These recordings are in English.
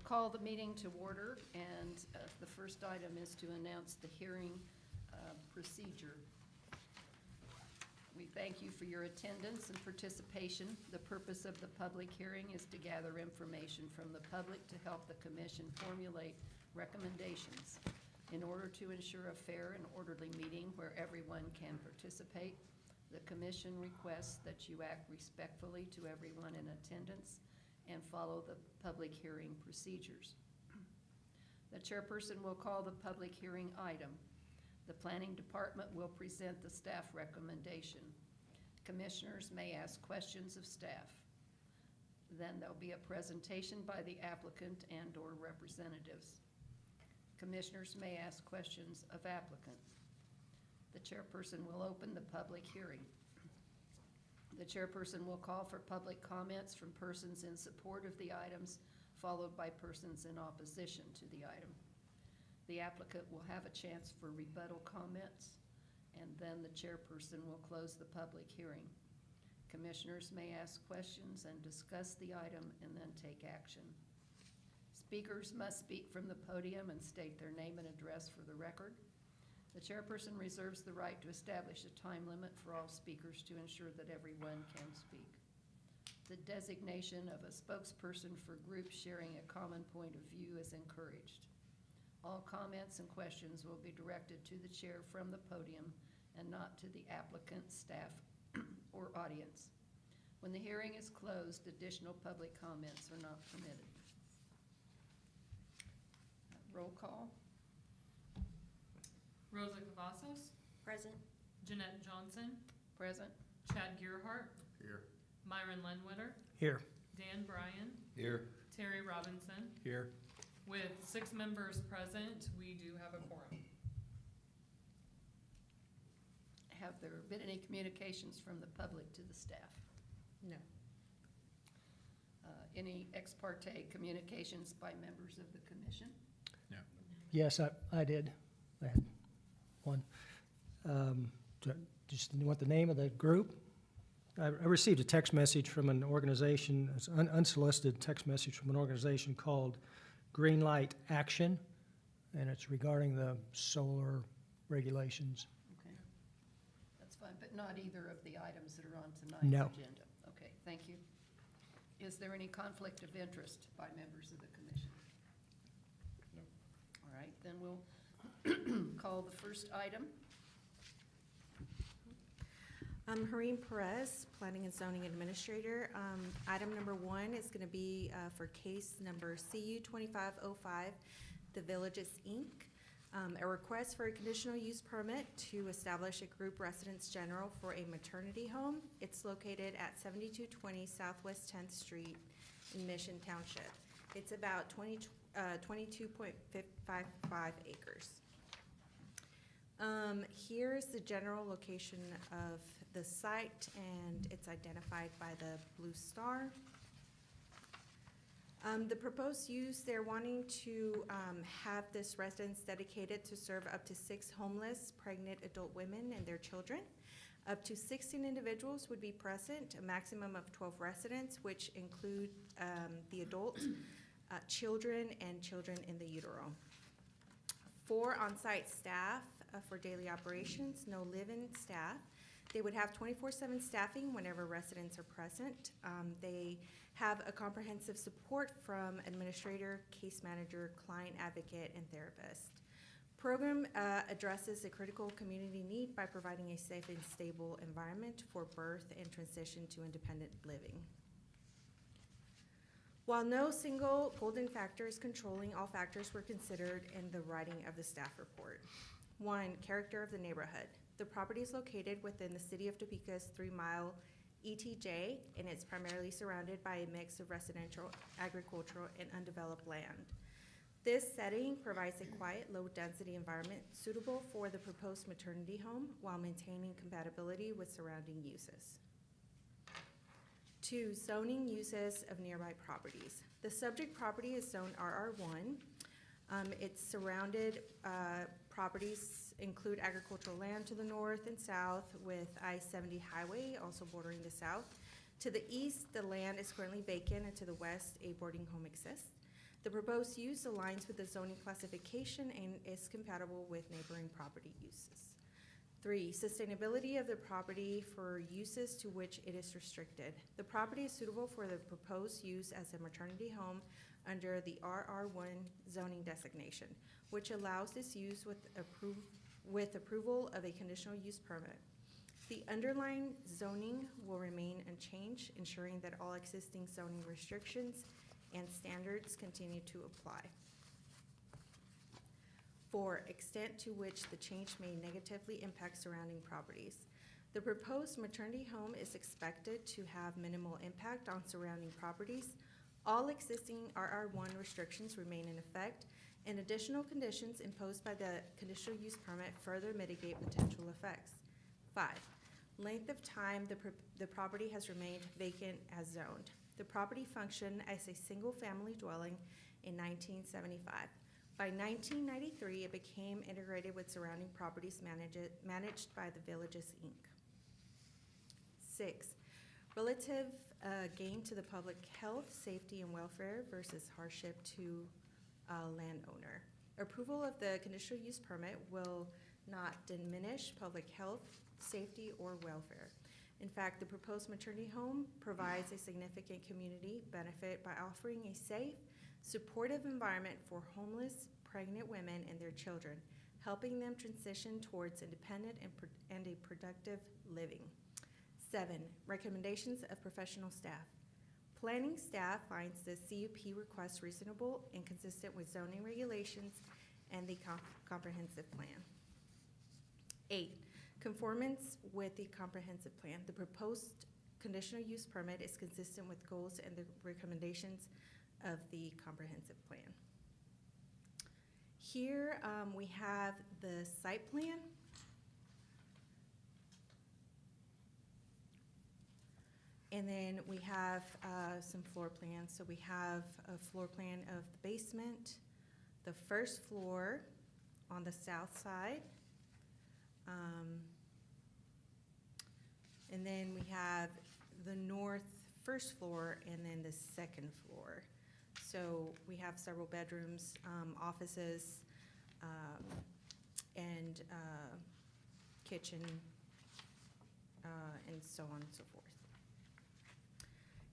call the meeting to order, and the first item is to announce the hearing procedure. We thank you for your attendance and participation. The purpose of the public hearing is to gather information from the public to help the commission formulate recommendations. In order to ensure a fair and orderly meeting where everyone can participate, the commission requests that you act respectfully to everyone in attendance and follow the public hearing procedures. The chairperson will call the public hearing item. The planning department will present the staff recommendation. Commissioners may ask questions of staff. Then there'll be a presentation by the applicant and/or representatives. Commissioners may ask questions of applicant. The chairperson will open the public hearing. The chairperson will call for public comments from persons in support of the items, followed by persons in opposition to the item. The applicant will have a chance for rebuttal comments, and then the chairperson will close the public hearing. Commissioners may ask questions and discuss the item and then take action. Speakers must speak from the podium and state their name and address for the record. The chairperson reserves the right to establish a time limit for all speakers to ensure that everyone can speak. The designation of a spokesperson for groups sharing a common point of view is encouraged. All comments and questions will be directed to the chair from the podium and not to the applicant, staff, or audience. When the hearing is closed, additional public comments are not permitted. Roll call. Rosa Cavazos. Present. Jeanette Johnson. Present. Chad Gearhart. Here. Myron Lenwitter. Here. Dan Bryan. Here. Terry Robinson. Here. With 6 members present, we do have a quorum. Have there been any communications from the public to the staff? No. Any ex parte communications by members of the commission? No. Yes, I did. I had one. Just want the name of the group. I received a text message from an organization, it's an unsolicited text message from an organization called Green Light Action, and it's regarding the solar regulations. Okay, that's fine, but not either of the items that are on tonight's No. agenda. Okay, thank you. Is there any conflict of interest by members of the commission? No. All right, then we'll call the first item. Hareen Perez, Planning and Zoning Administrator. Item number 1 is going to be for case number CU 2505, The Villages, Inc. A request for a conditional use permit to establish a group residence general for a maternity home. It's located at 7220 Southwest 10th Street in Mission Township. It's about 22.55 acres. Here's the general location of the site, and it's identified by the blue star. The proposed use, they're wanting to have this residence dedicated to serve up to 6 homeless, pregnant adult women and their children. Up to 16 individuals would be present, a maximum of 12 residents, which include the adults, children, and children in the utero. 4 on-site staff for daily operations, no live-in staff. They would have 24/7 staffing whenever residents are present. They have a comprehensive support from administrator, case manager, client advocate, and therapist. Program addresses a critical community need by providing a safe and stable environment for birth and transition to independent living. While no single golden factor is controlling, all factors were considered in the writing of the staff report. 1, character of the neighborhood. The property is located within the city of Topeka's 3-mile ETJ, and it's primarily surrounded by a mix of residential, agricultural, and undeveloped land. This setting provides a quiet, low-density environment suitable for the proposed maternity home while maintaining compatibility with surrounding uses. 2, zoning uses of nearby properties. The subject property is zoned RR1. Its surrounded properties include agricultural land to the north and south with I-70 highway also bordering the south. To the east, the land is currently vacant, and to the west, a boarding home exists. The proposed use aligns with the zoning classification and is compatible with neighboring property uses. 3, sustainability of the property for uses to which it is restricted. The property is suitable for the proposed use as a maternity home under the RR1 zoning designation, which allows this use with approval of a conditional use permit. The underlying zoning will remain unchanged, ensuring that all existing zoning restrictions and standards continue to apply. 4, extent to which the change may negatively impact surrounding properties. The proposed maternity home is expected to have minimal impact on surrounding properties. All existing RR1 restrictions remain in effect, and additional conditions imposed by the conditional use permit further mitigate potential effects. 5, length of time the property has remained vacant as zoned. The property functioned as a single-family dwelling in 1975. By 1993, it became integrated with surrounding properties managed by the Villages, Inc. 6, relative gain to the public health, safety, and welfare versus hardship to a landowner. Approval of the conditional use permit will not diminish public health, safety, or welfare. In fact, the proposed maternity home provides a significant community benefit by offering a safe, supportive environment for homeless, pregnant women and their children, helping them transition towards independent and a productive living. 7, recommendations of professional staff. Planning staff finds the CUP request reasonable and consistent with zoning regulations and the comprehensive plan. 8, conformance with the comprehensive plan. The proposed conditional use permit is consistent with goals and the recommendations of the comprehensive plan. Here we have the site plan. And then we have some floor plans. So we have a floor plan of the basement, the first floor on the south side. And then we have the north first floor and then the second floor. So we have several bedrooms, offices, and kitchen, and so on and so forth.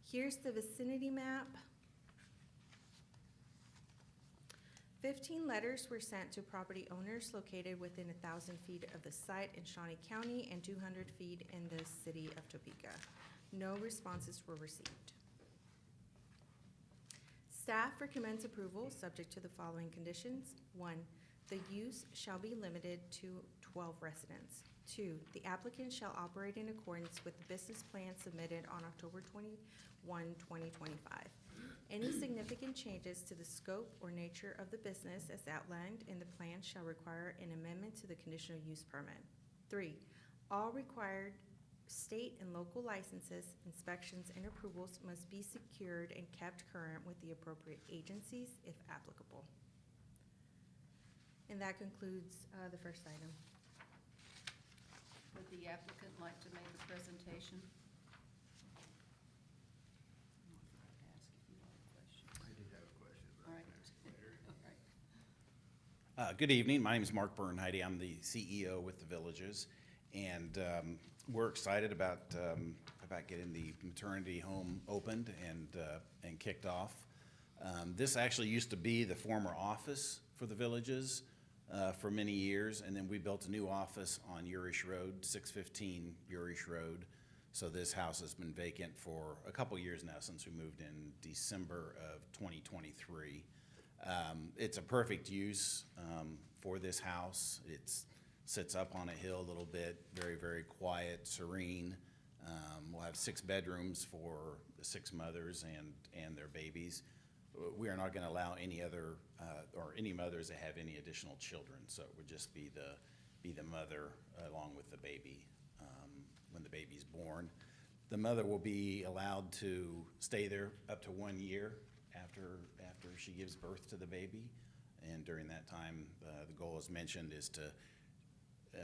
Here's the vicinity map. 15 letters were sent to property owners located within 1,000 feet of the site in Shawnee County and 200 feet in the city of Topeka. No responses were received. Staff recommends approval subject to the following conditions. 1, the use shall be limited to 12 residents. 2, the applicant shall operate in accordance with the business plan submitted on October 21, 2025. Any significant changes to the scope or nature of the business as outlined in the plan shall require an amendment to the conditional use permit. 3, all required state and local licenses, inspections, and approvals must be secured and kept current with the appropriate agencies if applicable. And that concludes the first item. Would the applicant like to make a presentation? I did have a question, but All I right. can ask it later. All right. Good evening. My name is Mark Bernheide. I'm the CEO with the Villages, and we're excited about getting the maternity home opened and kicked off. This actually used to be the former office for the Villages for many years, and then we built a new office on Urish Road, 615 Urish Road. So this house has been vacant for a couple years now since we moved in December of 2023. It's a perfect use for this house. It sits up on a hill a little bit, very, very quiet, serene. We'll have 6 bedrooms for the 6 mothers and their babies. We are not going to allow any other or any mothers to have any additional children, so it would just be the mother along with the baby when the baby's born. The mother will be allowed to stay there up to 1 year after she gives birth to the baby, and during that time, the goal, as mentioned, is to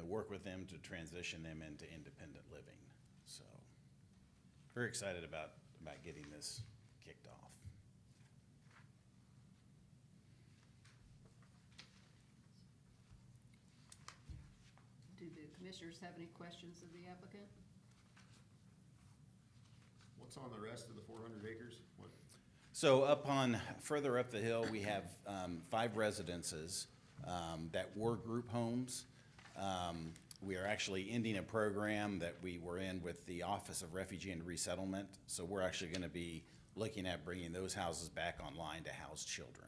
work with them to transition them into independent living. So, very excited about getting this kicked off. Do the commissioners have any questions of the applicant? What's on the rest of the 400 acres? What, So further up the hill, we have 5 residences that were group homes. We are actually ending a program that we were in with the Office of Refugee and Resettlement. So we're actually going to be looking at bringing those houses back online to house children.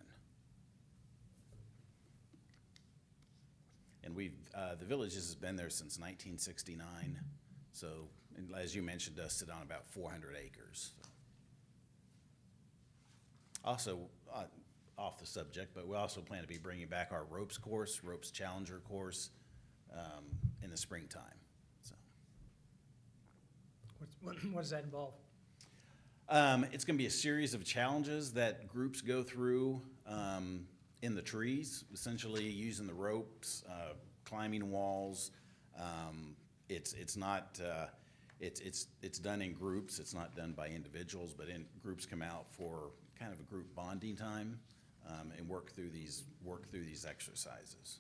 And the Villages has been there since 1969. So, and as you mentioned, does sit on about 400 acres. Also, off the subject, but we also plan to be bringing back our ropes course, ropes challenger course, in the springtime, so. What does that involve? It's gonna be a series of challenges that groups go through, in the trees, essentially using the ropes, climbing walls. It's not, it's done in groups, it's not done by individuals, but groups come out for kind of a group bonding time, and work through these exercises.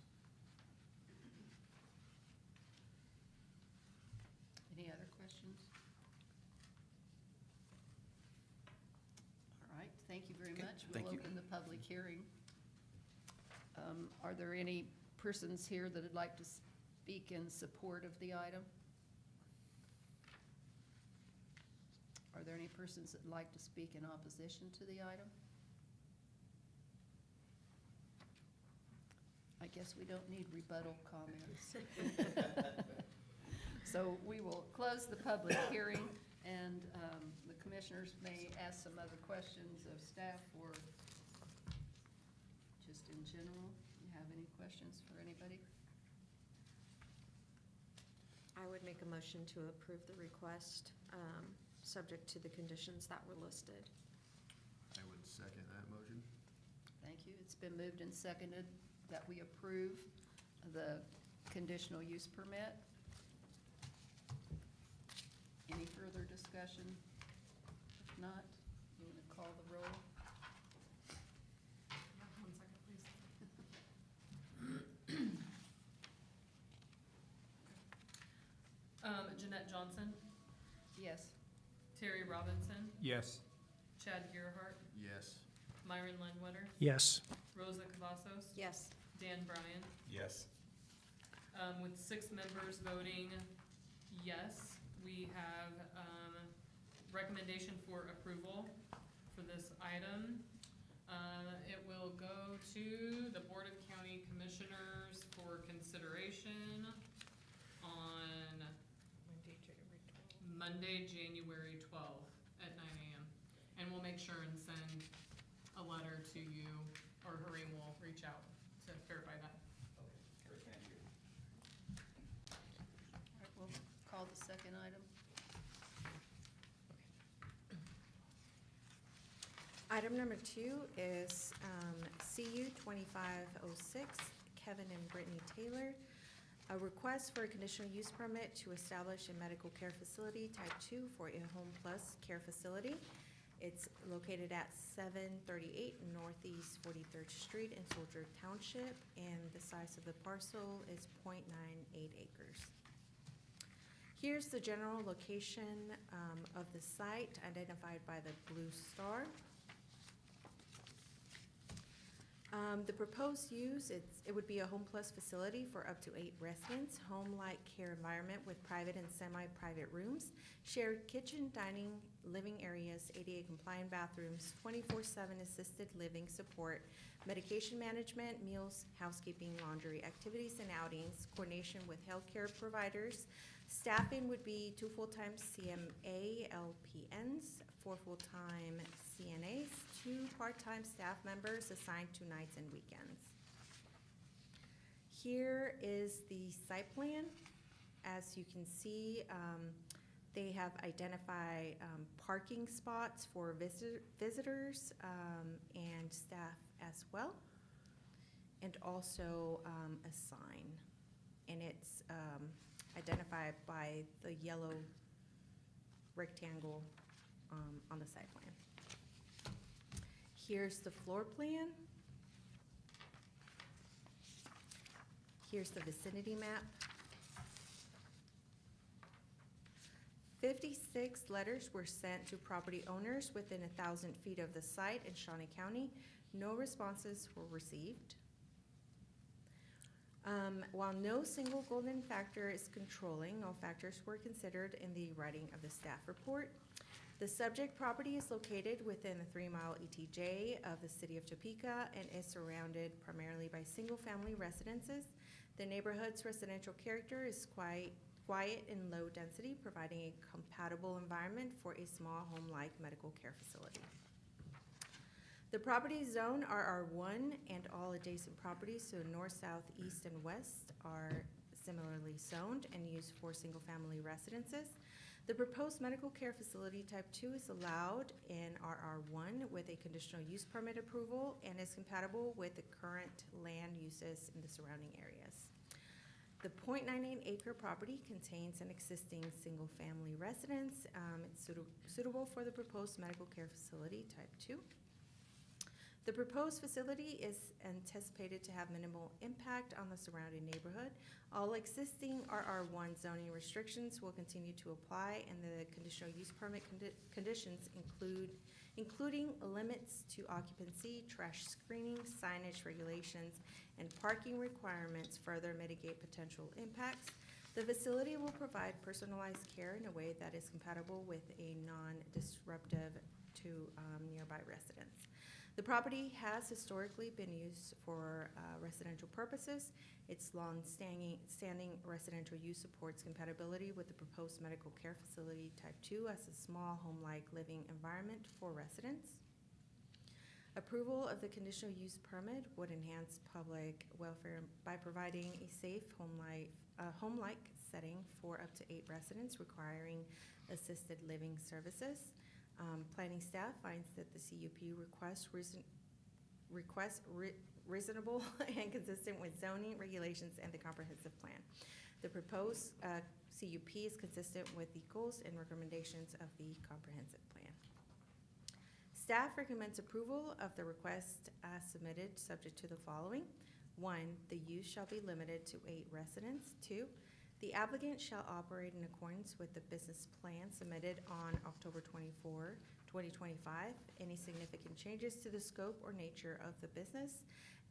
Any other questions? All right, thank you very Okay, much. thank We'll you. open the public hearing. Are there any persons here that would like to speak in support of the item? Are there any persons that would like to speak in opposition to the item? I guess we don't need rebuttal comments. So we will close the public hearing, and the commissioners may ask some other questions of staff or just in general. You have any questions for anybody? I would make a motion to approve the request, subject to the conditions that were listed. I would second that motion. Thank you. It's been moved and seconded that we approve the conditional use permit. Any further discussion? If not, you want to call the roll? Yeah, 1 second, please. Jeanette Johnson, Yes. Terry Robinson, Yes. Chad Gerhart, Yes. Myron Ledwetter, Yes. Rosa Cavazos, Yes. Dan Bryan. Yes. With 6 members voting yes, we have recommendation for approval for this item. It will go to the Board of County Commissioners for consideration on Monday, January 12th at 9 a.m. And we'll make sure and send a letter to you, or Harim will reach out to verify that. All right, we'll call the second item. Item number 2 is CU 2506, Kevin and Brittany Taylor. A request for a conditional use permit to establish a medical care facility type 2 for a home plus care facility. It's located at 738 Northeast 43rd Street in Soldier Township, and the size of the parcel is .98 acres. Here's the general location of the site identified by the blue star. The proposed use, it would be a home plus facility for up to 8 residents, home-like care environment with private and semi-private rooms, shared kitchen, dining, living areas, ADA compliant bathrooms, 24/7 assisted living support, medication management, meals, housekeeping, laundry, activities and outings, coordination with healthcare providers. Staffing would be 2 full-time CMA LPNs, 4 full-time CNAs, 2 part-time staff members assigned to nights and weekends. Here is the site plan. As you can see, they have identified parking spots for visitors and staff as well, and also a sign. And it's identified by the yellow rectangle on the site plan. Here's the floor plan. Here's the vicinity map. 56 letters were sent to property owners within 1,000 feet of the site in Shawnee County. No responses were received. While no single golden factor is controlling, all factors were considered in the writing of the staff report. The subject property is located within a 3-mile ETJ of the city of Topeka and is surrounded primarily by single-family residences. The neighborhood's residential character is quiet and low density, providing a compatible environment for a small home-like medical care facility. The property is zoned RR1 and all adjacent properties to the north, south, east, and west are similarly zoned and used for single-family residences. The proposed medical care facility type 2 is allowed in RR1 with a conditional use permit approval and is compatible with the current land uses in the surrounding areas. The .98 acre property contains an existing single-family residence. It's suitable for the proposed medical care facility type 2. The proposed facility is anticipated to have minimal impact on the surrounding neighborhood. All existing RR1 zoning restrictions will continue to apply, and the conditional use permit conditions including limits to occupancy, trash screening, signage regulations, and parking requirements further mitigate potential impacts. The facility will provide personalized care in a way that is compatible with a non-disruptive to nearby residents. The property has historically been used for residential purposes. Its long-standing residential use supports compatibility with the proposed medical care facility type 2 as a small home-like living environment for residents. Approval of the conditional use permit would enhance public welfare by providing a safe home-like setting for up to 8 residents requiring assisted living services. Planning staff finds that the CUP requests reasonable and consistent with zoning regulations and the comprehensive plan. The proposed CUP is consistent with the goals and recommendations of the comprehensive plan. Staff recommends approval of the request as submitted, subject to the following. 1, the use shall be limited to 8 residents. 2, the applicant shall operate in accordance with the business plan submitted on October 24, 2025. Any significant changes to the scope or nature of the business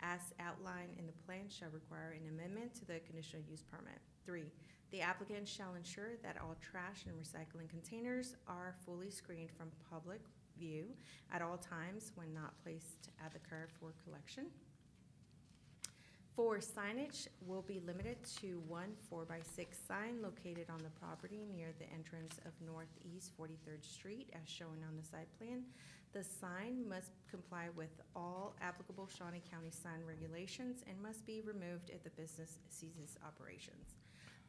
as outlined in the plan shall require an amendment to the conditional use permit. 3, the applicant shall ensure that all trash and recycling containers are fully screened from public view at all times when not placed at the curb for collection. 4, signage will be limited to 1 4x6 sign located on the property near the entrance of Northeast 43rd Street as shown on the site plan. The sign must comply with all applicable Shawnee County sign regulations and must be removed if the business ceases operations.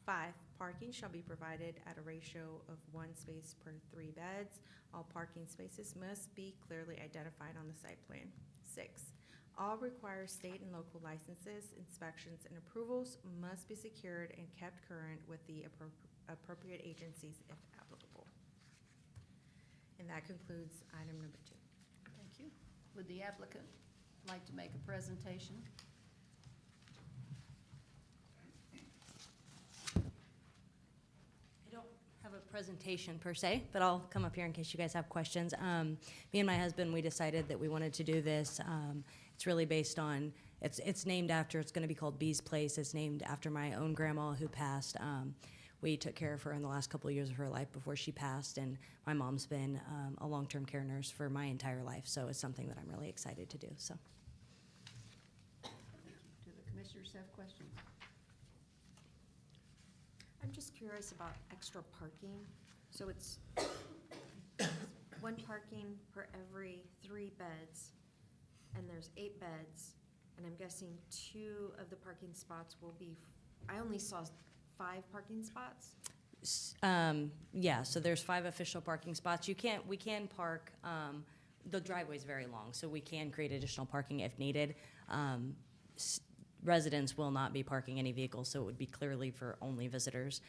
5, parking shall be provided at a ratio of 1 space per 3 beds. All parking spaces must be clearly identified on the site plan. 6, all required state and local licenses, inspections, and approvals must be secured and kept current with the appropriate agencies if applicable. And that concludes item number 2. Thank you. Would the applicant like to make a presentation? I don't have a presentation per se, but I'll come up here in case you guys have questions. Me and my husband, we decided that we wanted to do this. It's really based on, it's named after, it's gonna be called Bee's Place. It's named after my own grandma who passed. We took care of her in the last couple of years of her life before she passed, and my mom's been a long-term care nurse for my entire life, so it's something that I'm really excited to do, so. Do the commissioners have questions? I'm just curious about extra parking. So it's 1 parking per every 3 beds, and there's 8 beds, and I'm guessing 2 of the parking spots will be, I only saw 5 parking spots? Yeah, so there's 5 official parking spots. We can park, the driveway's very long, so we can create additional parking if needed. Residents will not be parking any vehicles, so it would be clearly for only visitors.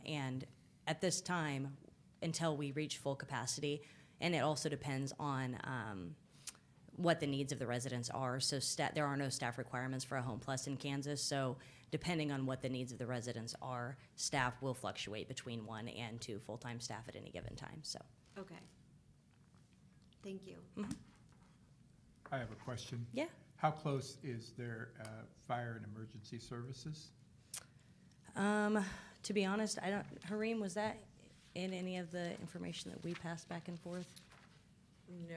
And at this time, until we reach full capacity, and it also depends on what the needs of the residents are. So there are no staff requirements for a Home Plus in Kansas. So depending on what the needs of the residents are, staff will fluctuate between 1 and 2 full-time staff at any given time, so. Okay. Thank you. I have a question. Yeah. How close is their fire and emergency services? To be honest, I don't, Hareem, was that in any of the information that we passed back and forth? No.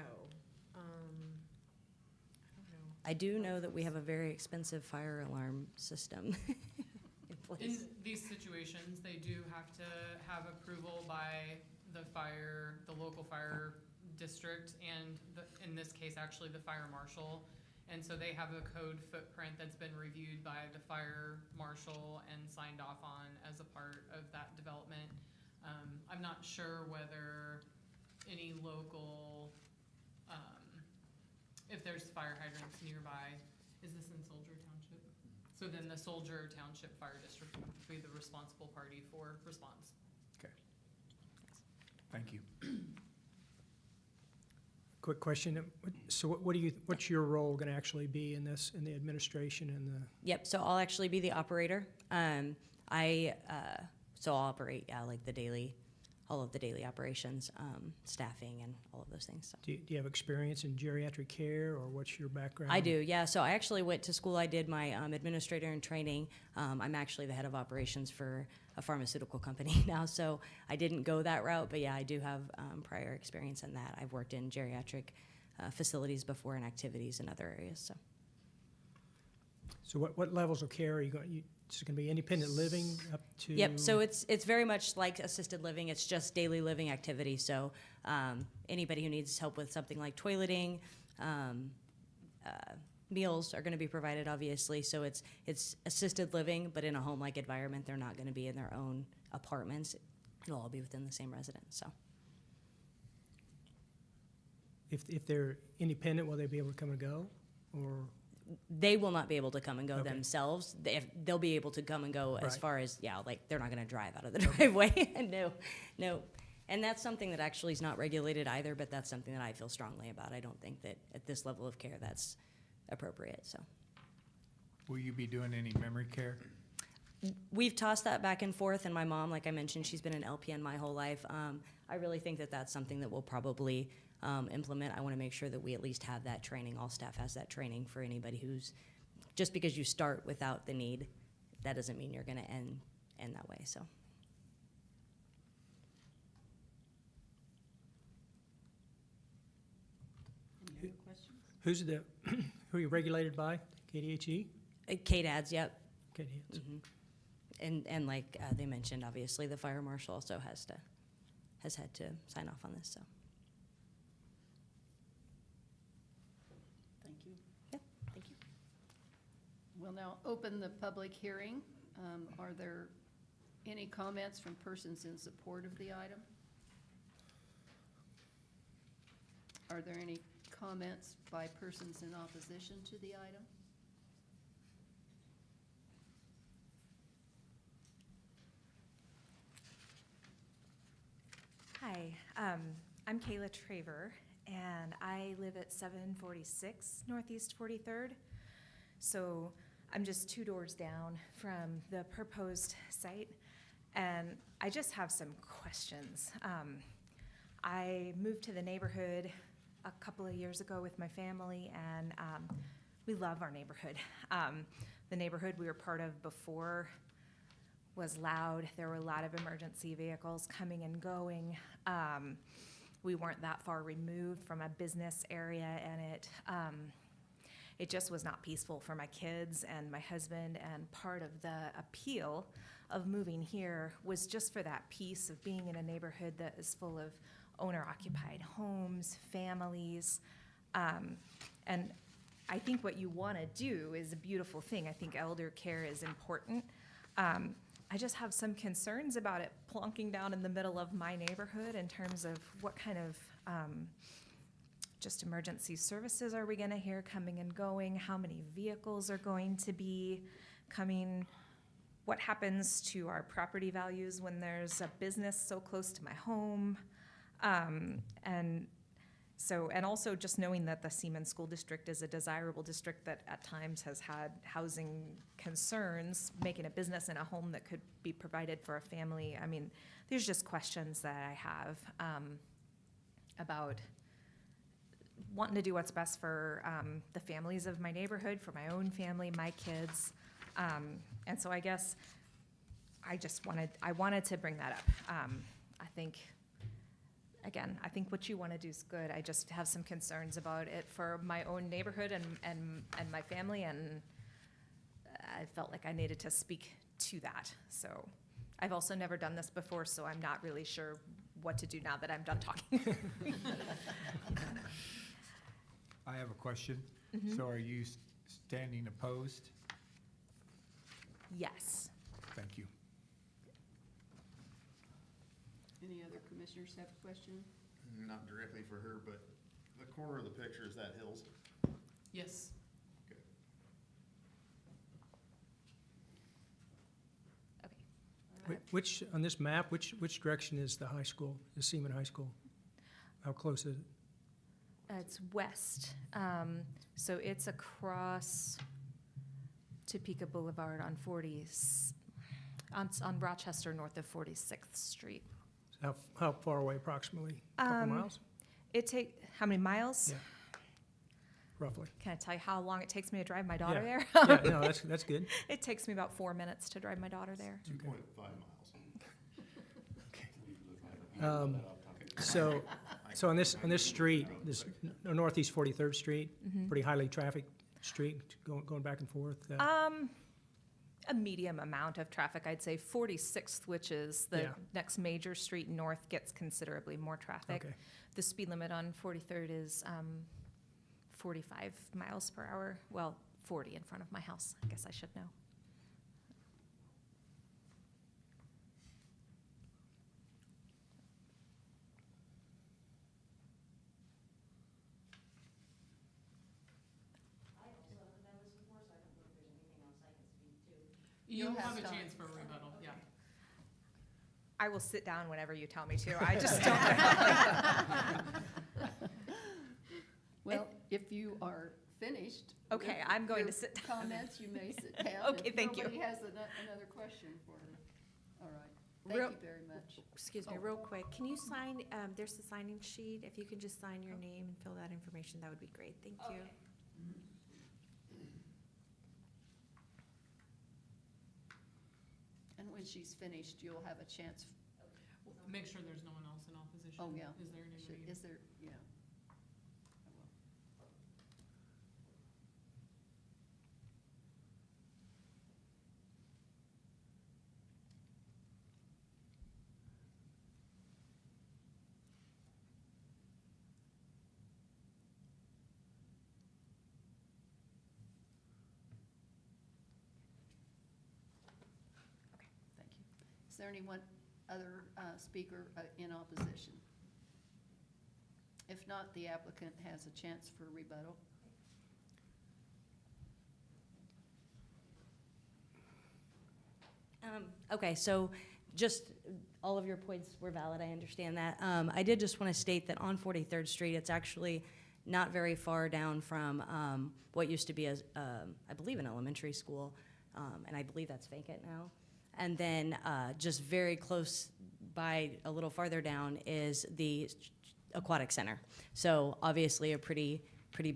I do know that we have a very expensive fire alarm system in place. In these situations, they do have to have approval by the local fire district, and in this case, actually the fire marshal. And so they have a code footprint that's been reviewed by the fire marshal and signed off on as a part of that development. I'm not sure whether any local, if there's fire hydrants nearby. Is this in Soldier Township? So then the Soldier Township Fire District would be the responsible party for response. Okay. Thank you. Quick question. So what's your role gonna actually be in this, in the administration and the? Yep, so I'll actually be the operator. So I'll operate, like all of the daily operations, staffing and all of those things, so. Do you have experience in geriatric care, or what's your background? I do, yeah. So I actually went to school. I did my administrator in training. I'm actually the head of operations for a pharmaceutical company now, so I didn't go that route, but yeah, I do have prior experience in that. I've worked in geriatric facilities before and activities in other areas, so. So what levels of care are you going, is it gonna be independent living up to? Yep, so it's very much like assisted living. It's just daily living activity. So anybody who needs help with something like toileting, meals are going to be provided, obviously. So it's assisted living, but in a home-like environment. They're not going to be in their own apartments. It'll all be within the same residence, so. If they're independent, will they be able to come and go, or? They will not be able to come and go Okay. themselves. They'll be able to come and go as Right. far as, like, they're not going to drive out of the driveway. No. And that's something that actually is not regulated either, but that's something that I feel strongly about. I don't think that at this level of care that's appropriate, so. Will you be doing any memory care? We've tossed that back and forth, and my mom, like I mentioned, she's been an LPN my whole life. I really think that that's something that we'll probably implement. I want to make sure that we at least have that training. All staff has that training for anybody who's, just because you start without the need, that doesn't mean you're going to end that way, so. Any other questions? Who are you regulated by? KDHE? KDADS, yep. KDHE. And like they mentioned, obviously, the fire marshal also has had to sign off on this, so. Thank you. Yep, thank you. We'll now open the public hearing. Are there any comments from persons in support of the item? Are there any comments by persons in opposition to the item? Hi, I'm Kayla Traver, and I live at 746 Northeast 43rd. So I'm just 2 doors down from the proposed site, and I just have some questions. I moved to the neighborhood a couple of years ago with my family, and we love our neighborhood. The neighborhood we were part of before was loud. There were a lot of emergency vehicles coming and going. We weren't that far removed from a business area, and it just was not peaceful for my kids and my husband. And part of the appeal of moving here was just for that peace of being in a neighborhood that is full of owner-occupied homes, families. And I think what you want to do is a beautiful thing. I think elder care is important. I just have some concerns about it plonking down in the middle of my neighborhood in terms of what kind of just emergency services are we going to hear coming and going? How many vehicles are going to be coming? What happens to our property values when there's a business so close to my home? And So, and also just knowing that the Seaman School District is a desirable district that at times has had housing concerns, making a business in a home that could be provided for a family. I mean, there's just questions that I have about wanting to do what's best for the families of my neighborhood, for my own family, my kids. And so I guess I wanted to bring that up. I think what you want to do is good. I just have some concerns about it for my own neighborhood and my family, and I felt like I needed to speak to that. So I've also never done this before, so I'm not really sure what to do now that I'm done talking. I have a question. So are you standing opposed? Yes. Thank you. Any other commissioners have a question? Not directly for her, but the corner of the picture, is that hills? Yes. Okay. Which, on this map, which direction is the high school, the Seaman High School? How close is it? It's west. So it's across Topeka Boulevard on 40s, on Rochester, north of 46th Street. How far away approximately? A couple miles? How many miles? Yeah. Roughly. Can I tell you how long it takes me to drive my daughter Yeah. there? Yeah, no, that's good. It takes me about 4 minutes to drive my daughter there. 2.5 miles. So on this street, this Northeast 43rd Street, pretty highly trafficked street, going back and forth. A medium amount of traffic, I'd say. 46th, which is the Yeah. next major street north, gets considerably more traffic. Okay. The speed limit on 43rd is 45 miles per hour. Well, 40 in front of my house. I guess I should know. You'll You'll have have a time. chance for a rebuttal, yeah. I will sit down whenever you tell me to. I just don't. Well, if you are finished. Okay, with I'm going your to sit down. Comments, you may sit down. Okay, thank you. If nobody has another question for her. All right. Thank Real- you very much. Excuse me, real quick, can you sign, there's a signing sheet, if you can just sign your name and fill that information, that would be great, thank you. And when she's finished, you'll have a chance. Make sure there's no one else in opposition. Oh, yeah. Is there anybody? Is there, yeah. I will. Okay, thank you. Is there anyone other speaker in opposition? If not, the applicant has a chance for rebuttal. Okay, so just, all of your points were valid, I understand that. I did just want to state that on 43rd Street, it's actually not very far down from what used to be, I believe, an elementary school, and I believe that's vacant now. And then just very close by, a little farther down, is the aquatic center. So obviously a pretty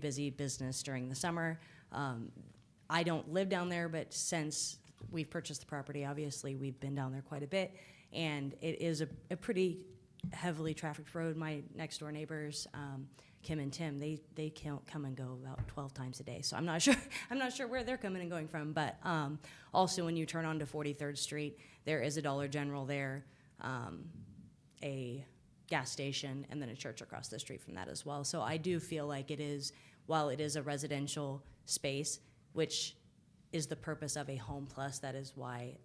busy business during the summer. I don't live down there, but since we've purchased the property, obviously we've been down there quite a bit, and it is a pretty heavily trafficked road. My next door neighbors, Kim and Tim, they come and go about 12 times a day. So I'm not sure where they're coming and going from. But also when you turn onto 43rd Street, there is a Dollar General there, a gas station, and then a church across the street from that as well. So I do feel like it is, while it is a residential space, which is the purpose of a Home Plus, that is why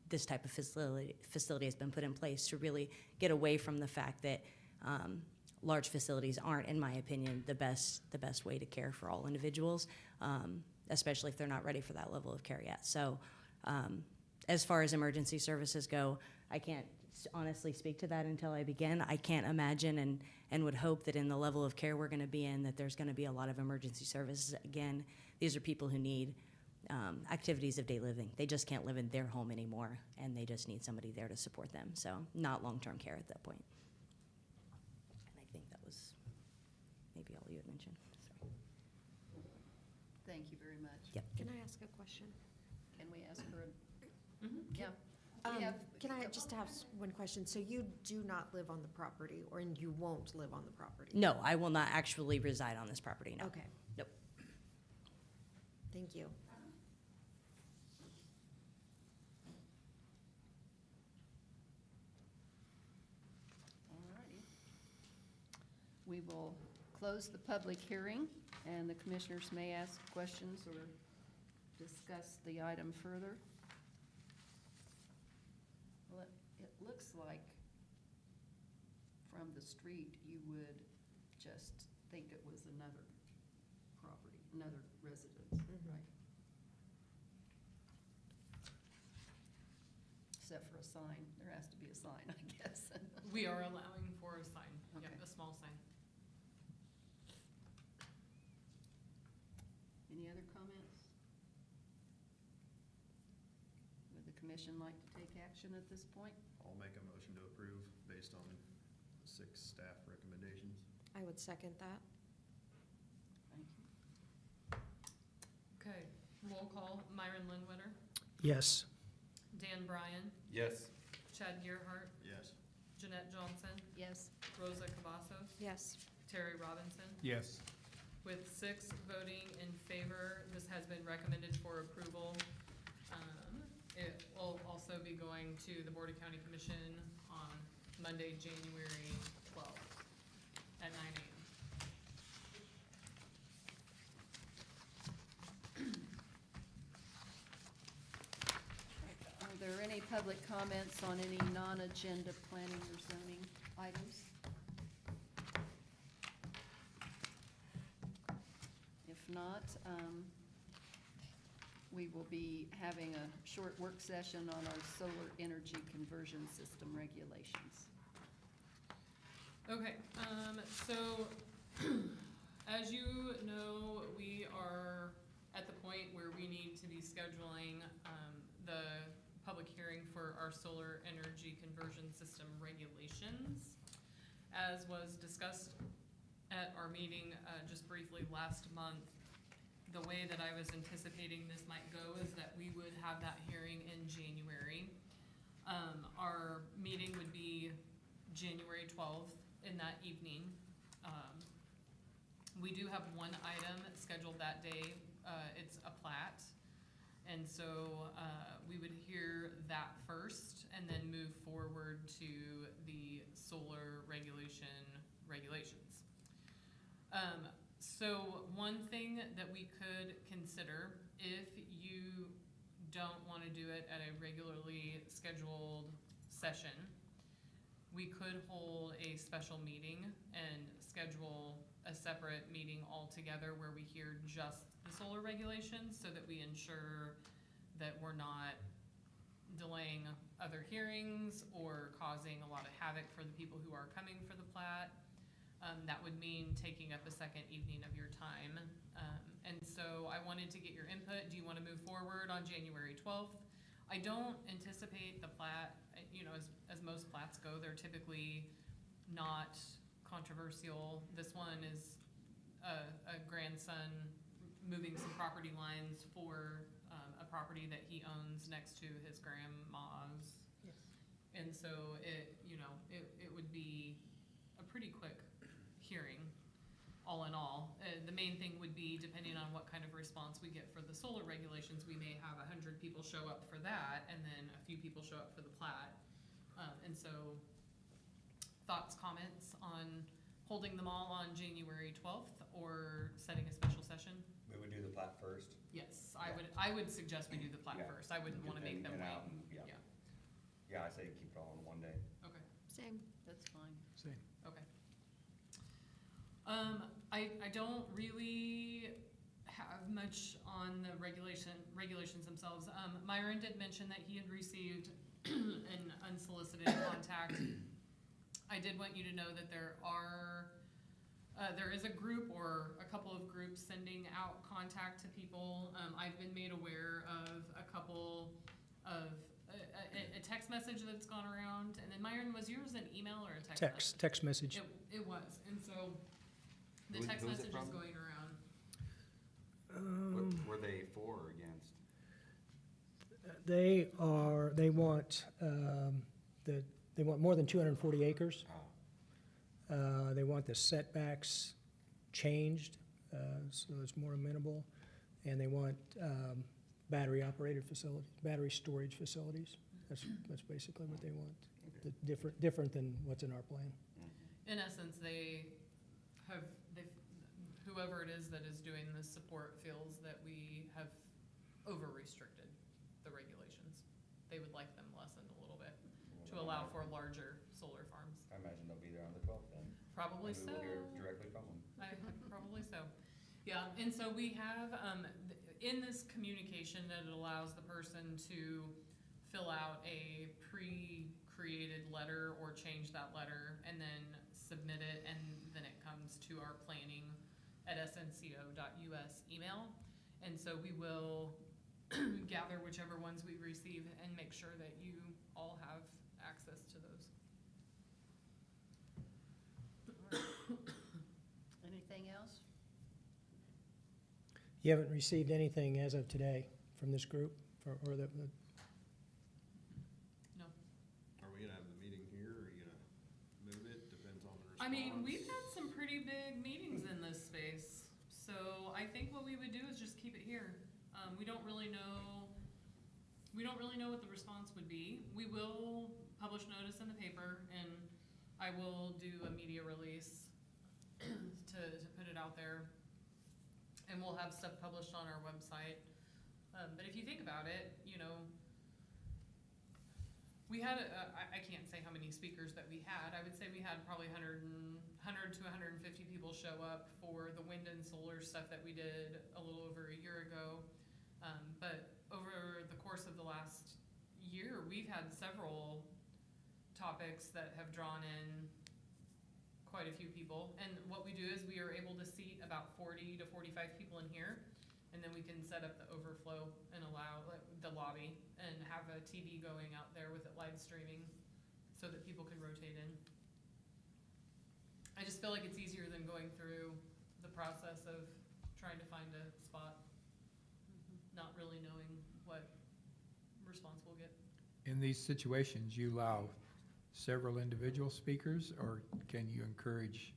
this type of facility has been put in place, to really get away from the fact that large facilities aren't, in my opinion, the best way to care for all individuals, especially if they're not ready for that level of care yet. So as far as emergency services go, I can't honestly speak to that until I begin. I can't imagine and would hope that in the level of care we're gonna be in, that there's gonna be a lot of emergency services. Again, these are people who need activities of daily living. They just can't live in their home anymore, and they just need somebody there to support them. So not long-term care at that point. And I think that was maybe all you had mentioned. Sorry. Thank you very much. Yep. Can I ask a question? Can we ask her? Yeah. Can I just have one question? So you do not live on the property, or and you won't live on the property? No, I will not actually reside on this property, no. Okay. Nope. Thank you. Alrighty. We will close the public hearing, and the commissioners may ask questions or discuss the item further. Well, it looks like from the street, you would just think it was another property, another residence, right? Except for a sign. There has to be a sign, I guess. We are allowing for a sign, Okay. a small sign. Any other comments? Would the commission like to take action at this point? I'll make a motion to approve based on the 6 staff recommendations. I would second that. Thank you. Okay, roll call. Myron Linwitter, Yes. Dan Bryan, Yes. Chad Gerhart, Yes. Jeanette Johnson, Yes. Rosa Cavazos, Yes. Terry Robinson. Yes. With 6 voting in favor, this has been recommended for approval. It will also be going to the Board of County Commission on Monday, January 12th at 9 a.m. Are there any public comments on any non-agenda planning or zoning items? If not, we will be having a short work session on our solar energy conversion system regulations. Okay, so as you know, we are at the point where we need to be scheduling the public hearing for our solar energy conversion system regulations. As was discussed at our meeting just briefly last month, the way that I was anticipating this might go is that we would have that hearing in January. Our meeting would be January 12th in that evening. We do have one item scheduled that day. It's a plat. And so we would hear that first and then move forward to the solar regulations. So one thing that we could consider, if you don't want to do it at a regularly scheduled session, we could hold a special meeting and schedule a separate meeting altogether where we hear just the solar regulations so that we ensure that we're not delaying other hearings or causing a lot of havoc for the people who are coming for the plat. That would mean taking up a second evening of your time. And so I wanted to get your input. Do you want to move forward on January 12th? I don't anticipate the plat, as most plats go, they're typically not controversial. This one is a grandson moving some property lines for a property that he owns next to his grandma's. Yes. And so it would be a pretty quick hearing, all in all. The main thing would be, depending on what kind of response we get for the solar regulations, we may have 100 people show up for that, and then a few people show up for the plat. And so, thoughts, comments on holding them all on January 12th, or setting a special session? We would do the plat first. Yes, I would suggest we do the plat Yeah. first. I wouldn't want to make them And wait. out, yeah. Yeah, I say keep it all in one day. Okay. Same. That's fine. Same. Okay. I don't really have much on the regulations themselves. Myron did mention that he had received an unsolicited contact. I did want you to know that there is a group or a couple of groups sending out contact to people. I've been made aware of a couple of a text message that's gone around, and then Myron, was yours an email or a text message? Text message. It was, and so the Who- text who's it message is from? going around. What were they for or against? They want more than 240 acres. Oh, They want the setbacks changed, so it's more amenable. And they want battery-operated facilities, battery storage facilities. That's basically what they want. Different than what's in our plan. In essence, whoever it is that is doing this support feels that we have over-restricted the regulations. They would like them lessened a little bit to allow for larger solar farms. I imagine they'll be there on the 12th then. Probably Maybe so. we'll hear directly from them. Probably so. Yeah, and so we have, in this communication, that it allows the person to fill out a pre-created letter or change that letter and then submit it, and then it comes to our planning@snco.us email. And so we will gather whichever ones we receive and make sure that you all have access to those. Anything else? You haven't received anything as of today from this group, or the No. Are we gonna have the meeting here, or are you gonna move it? Depends on the response. I mean, we've had some pretty big meetings in this space, so I think what we would do is just keep it here. We don't really know what the response would be. We will publish notice in the paper, and I will do a media release to put it out there. And we'll have stuff published on our website. But if you think about it, you know, we had, I can't say how many speakers that we had. I would say we had probably 100 to 150 people show up for the wind and solar stuff that we did a little over a year ago. But over the course of the last year, we've had several topics that have drawn in quite a few people. And what we do is we are able to seat about 40 to 45 people in here. And then we can set up the overflow and allow the lobby and have a TV going out there with it live streaming so that people can rotate in. I just feel like it's easier than going through the process of trying to find a spot, not really knowing what response we'll get. In these situations, you allow several individual speakers, or can you encourage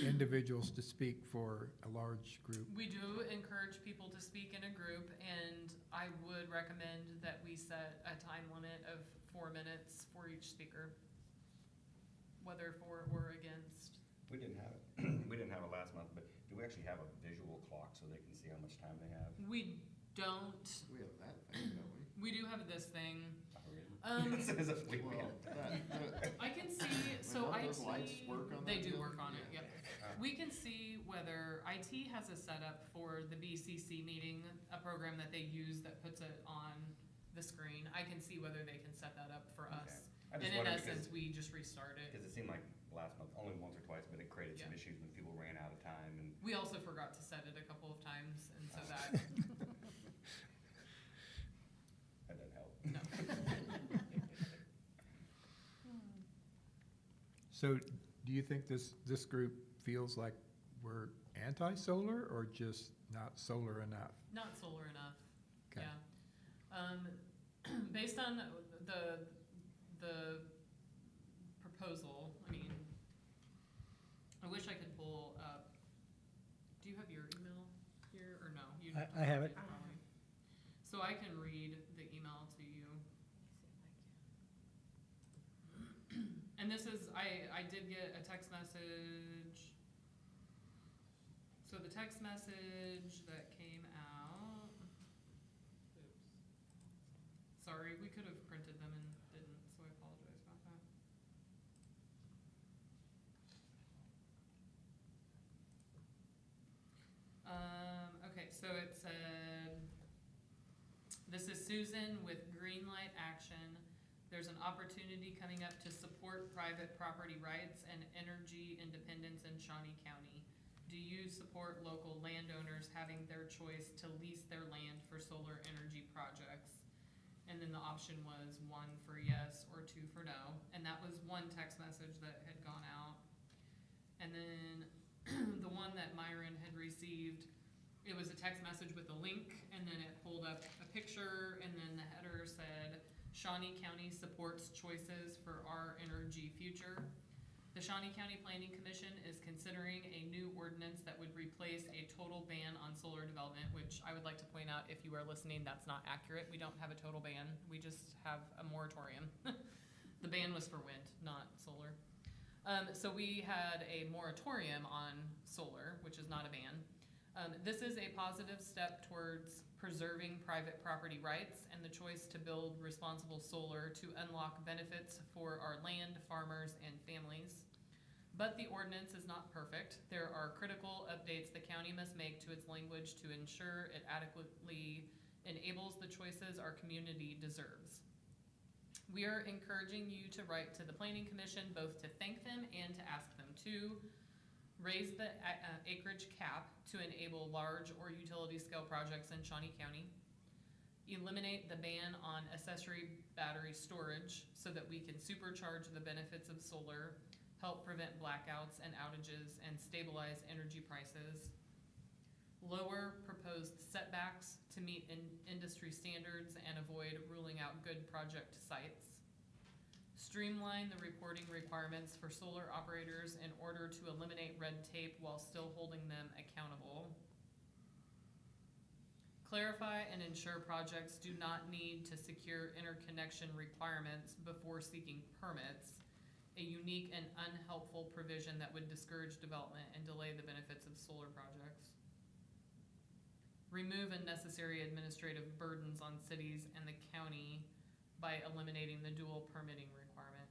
individuals to speak for a large group? We do encourage people to speak in a group, and I would recommend that we set a time limit of 4 minutes for each speaker, whether for or against. We didn't have it. We didn't have it last month, but do we actually have a visual clock so they can see how much time they have? We don't. We have that thing, don't we? We do have this thing. Not really. Um, Says if we Well, had- I can see, so don't IT, those lights work on they that do deal? work on it, yep. We can see whether IT has a setup for the BCC meeting, a program that they use that puts it on the screen. I can see whether they can set that up for us. I And just in wondered essence, because, we just restart it. because it seemed like last month, only once or twice, but it created some Yeah. issues when people ran out of time and. We also forgot to set it a couple of times, and so that, That doesn't help. no. So do you think this group feels like we're anti-solar or just not solar enough? Not solar enough, Okay. yeah. Based on the proposal, I mean, I wish I could pull up, do you have your email here, or no? You don't I have it. probably. So I can read the email to you. And this is, I did get a text message. So the text message that came out, oops. Sorry, we could have printed them and didn't, so I apologize about that. Okay, so it said, This is Susan with Greenlight Action. There's an opportunity coming up to support private property rights and energy independence in Shawnee County. Do you support local landowners having their choice to lease their land for solar energy projects? And then the option was 1 for yes or 2 for no. And that was one text message that had gone out. And then the one that Myron had received, it was a text message with a link, and then it pulled up a picture, and then the header said, Shawnee County supports choices for our energy future. The Shawnee County Planning Commission is considering a new ordinance that would replace a total ban on solar development, which I would like to point out, if you are listening, that's not accurate. We don't have a total ban. We just have a moratorium. The ban was for wind, not solar. So we had a moratorium on solar, which is not a ban. This is a positive step towards preserving private property rights and the choice to build responsible solar to unlock benefits for our land, farmers, and families. But the ordinance is not perfect. There are critical updates the county must make to its language to ensure it adequately enables the choices our community deserves. We are encouraging you to write to the Planning Commission both to thank them and to ask them to raise the acreage cap to enable large or utility scale projects in Shawnee County, eliminate the ban on accessory battery storage so that we can supercharge the benefits of solar, help prevent blackouts and outages, and stabilize energy prices, lower proposed setbacks to meet industry standards and avoid ruling out good project sites, streamline the reporting requirements for solar operators in order to eliminate red tape while still holding them accountable, clarify and ensure projects do not need to secure interconnection requirements before seeking permits, a unique and unhelpful provision that would discourage development and delay the benefits of solar projects. Remove unnecessary administrative burdens on cities and the county by eliminating the dual permitting requirement.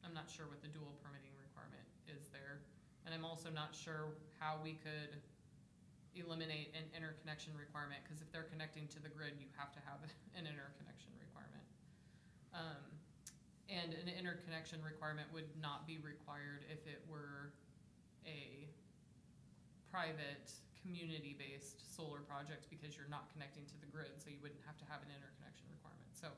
I'm not sure what the dual permitting requirement is there. And I'm also not sure how we could eliminate an interconnection requirement, because if they're connecting to the grid, you have to have an interconnection requirement. And an interconnection requirement would not be required if it were a private, community-based solar project, because you're not connecting to the grid, so you wouldn't have to have an interconnection requirement. So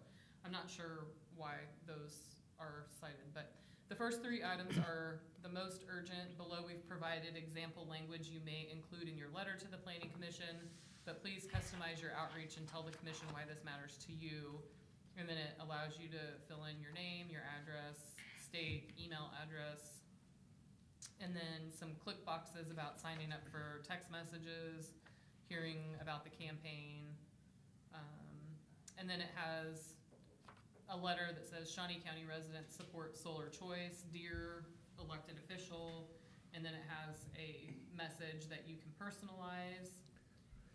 I'm not sure why those are cited, but the first 3 items are the most urgent. Below, we've provided example language you may include in your letter to the Planning Commission, but please customize your outreach and tell the commission why this matters to you. And then it allows you to fill in your name, your address, state, email address, and then some click boxes about signing up for text messages, hearing about the campaign. And then it has a letter that says Shawnee County residents support solar choice, dear elected official. And then it has a message that you can personalize.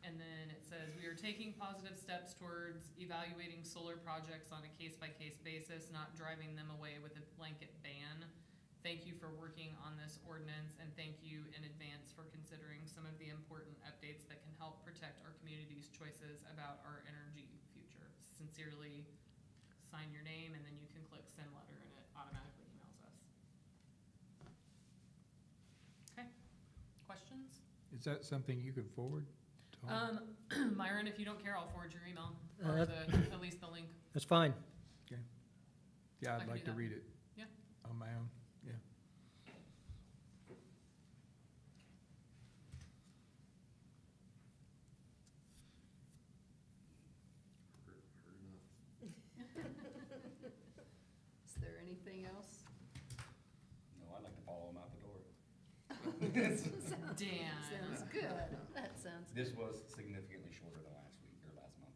And then it says, we are taking positive steps towards evaluating solar projects on a case-by-case basis, not driving them away with a blanket ban. Thank you for working on this ordinance, and thank you in advance for considering some of the important updates that can help protect our community's choices about our energy future. Sincerely, sign your name, and then you can click send letter, and it automatically emails us. Okay, questions? Is that something you could forward? Myron, if you don't care, I'll forward your email, or at least the link. That's fine. Okay. Yeah, I I'd can like do to that. read it. Yeah. On my own, yeah. Heard enough. Is there anything else? No, I'd like to follow them out the door. Dan. Sounds good. That sounds good. This was significantly shorter than last week or last month.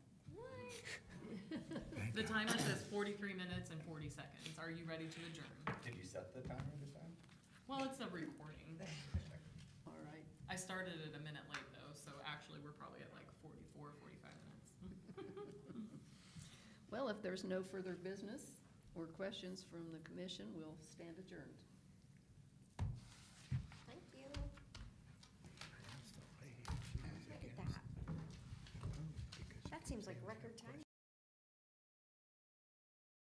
The timer says 43 minutes and 40 seconds. Are you ready to adjourn? Did you set the timer this time? Well, it's a recording. All right. I started it a minute late though, so actually we're probably at like 44, 45 minutes. Well, if there's no further business or questions from the commission, we'll stand adjourned. Thank you. Look at that. Seems like record time.